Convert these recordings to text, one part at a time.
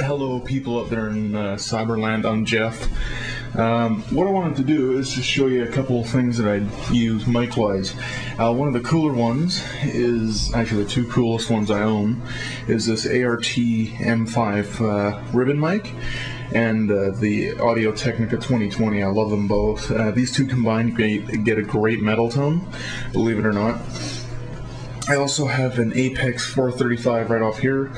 Hello people up there in Cyberland, I'm Jeff. What I wanted to do is just show you a couple of things that I use mic-wise. One of the cooler ones is, actually the two coolest ones I own, is this MKII.mov ribbon mic and the Audio-Technica 2020. I love them both. These two combined get a great metal tone, believe it or not. I also have an Apex 435 right off here,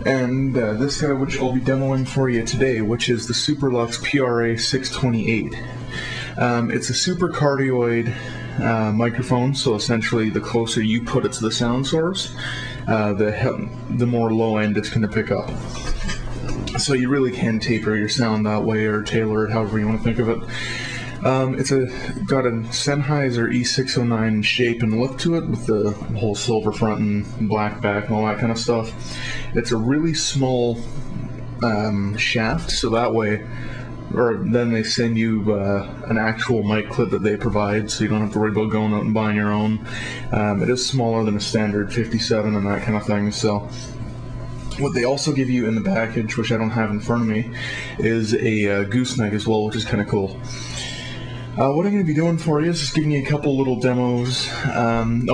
and this guy, which I'll be demoing for you today, which is the Superlux PRA628. It's a super cardioid microphone, so essentially the closer you put it to the sound source, the more low end it's going to pick up. So you really can taper your sound that way, or tailor it however you want to think of it. It's got a Sennheiser E609 shape and look to it, with the whole silver front and black back and all that kind of stuff. It's a really small shaft, so that way, or then they send you an actual mic clip that they provide, so you don't have to worry about going out and buying your own. It is smaller than a standard 57 and that kind of thing. So what they also give you in the package, which I don't have in front of me, is a gooseneck as well, which is kind of cool. What I'm going to be doing for you is just giving you a couple little demos,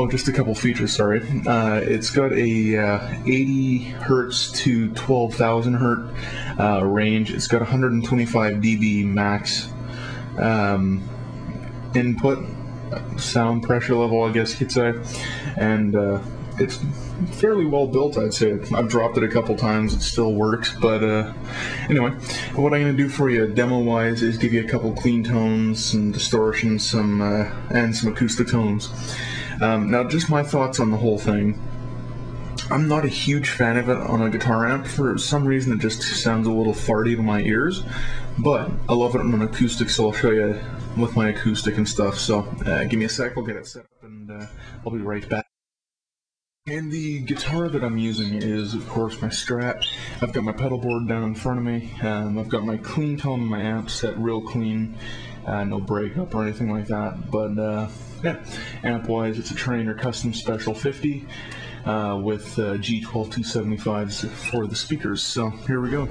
just a couple features, sorry. It's got a 80 hertz to 12,000 hertz range. It's got 125 dB max input, sound pressure level, I guess you could say, and it's fairly well built, I'd say. I've dropped it a couple times, it still works, but anyway, what I'm going to do for you demo-wise is give you a couple clean tones, some distortions, and some acoustic tones. Now, just my thoughts on the whole thing. I'm not a huge fan of it on a guitar amp. For some reason, it just sounds a little farty to my ears, but I love it on an acoustic, so I'll show you with my acoustic and stuff. So give me a sec, I'll get it set up, and I'll be right back. And the guitar that I'm using is, of course, my Strat. I've got my pedal board down in front of me. I've got my clean tone in my amp set real clean, no breakup or anything like that. But yeah, amp-wise, it's a Trainer Custom Special 50 with G12-275s for the speakers. So here we go.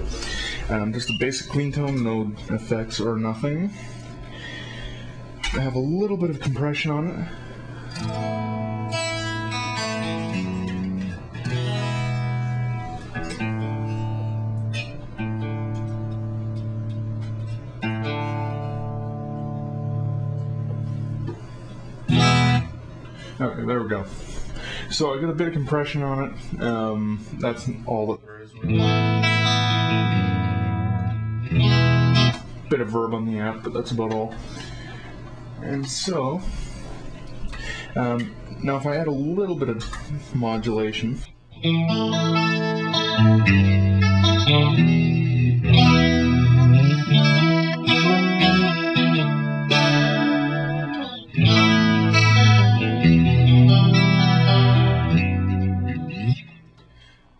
Just a basic clean tone, no effects or nothing. I have a little bit of compression on it. Okay, there we go. So I got a bit of compression on it. That's all that there is. Bit of verb on the app, but that's about all. And so, now if I add a little bit of modulation.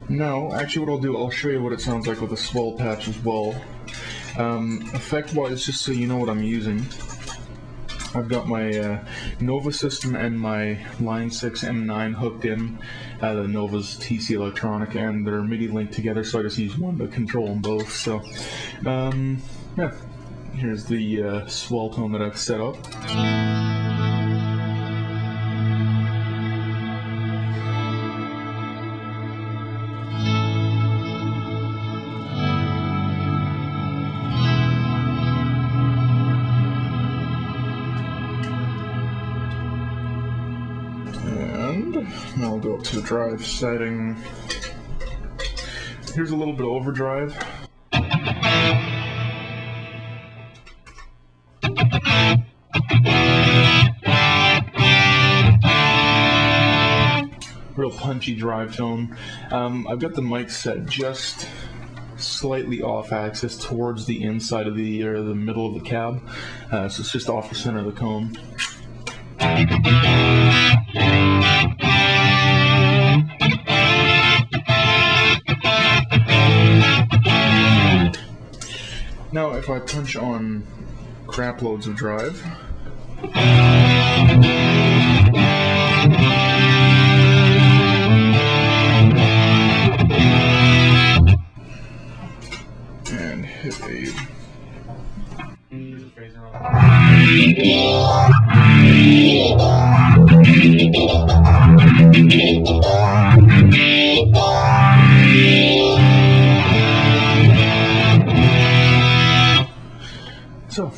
No, actually what I'll do, I'll show you what it sounds like with a swell patch as well. Effect-wise, just so you know what I'm using, I've got my Nova system and my Line 6 M9 hooked in, the Nova's TC Electronic, and they're MIDI linked together, so I just use one to control them both. So, yeah, here's the swell tone that I've set up. And I'll go up to the drive setting. Here's a little bit of overdrive. Real punchy drive tone. I've got the mic set just slightly off axis towards the inside of the middle of the cab, so it's just off the center of the cone. Now if I punch on crap loads of drive, hit a phaser on. So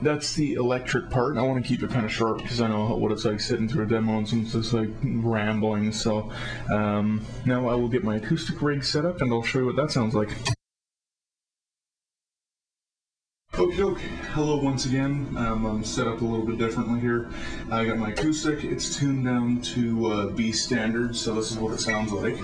that's the electric part. I want to keep it kind of short because I know what it's like sitting through a demo and it's just like rambling. So now I will get my acoustic rig set up and I'll show you what that sounds like. Okay, hello once again. I'm set up a little bit differently here. I got my acoustic. It's tuned down to B standard, so this is what it sounds like.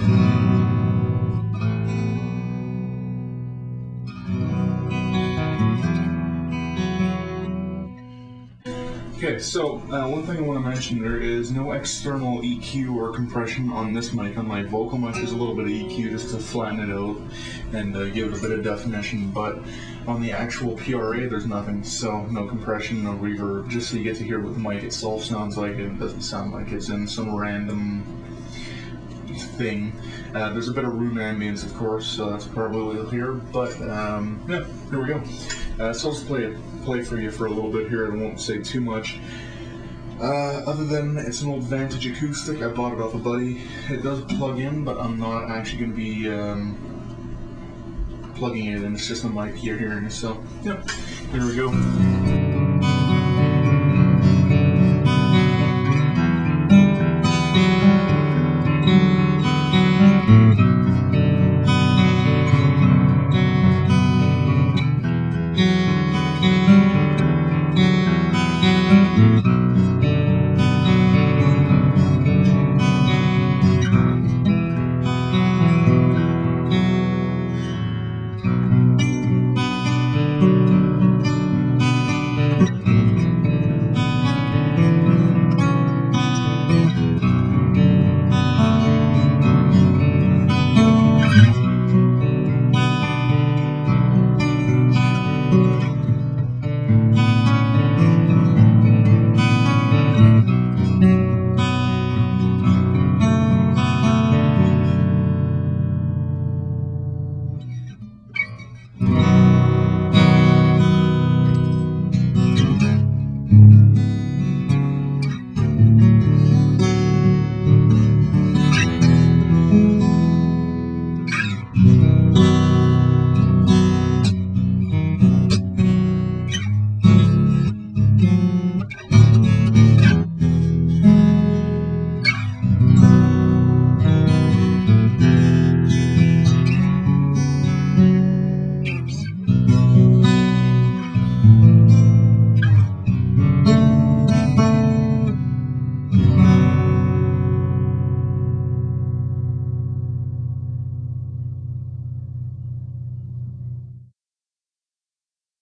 Okay, so one thing I want to mention, there is no external EQ or compression on this mic. On my vocal mic, there's a little bit of EQ just to flatten it out and give it a bit of definition, but on the actual PRA, there's nothing, so no compression, no reverb, just so you get to hear what the mic itself sounds like. It doesn't sound like it's in some random thing. There's a bit of room ambience, of course, so that's probably what you'll hear, but yeah, here we go. So let's play for you for a little bit here. I won't say too much. Other than it's an old Vantage acoustic. I bought it off a buddy. It does plug in, but I'm not actually going to be plugging it in. It's just a mic you're hearing. So, yeah, here we go.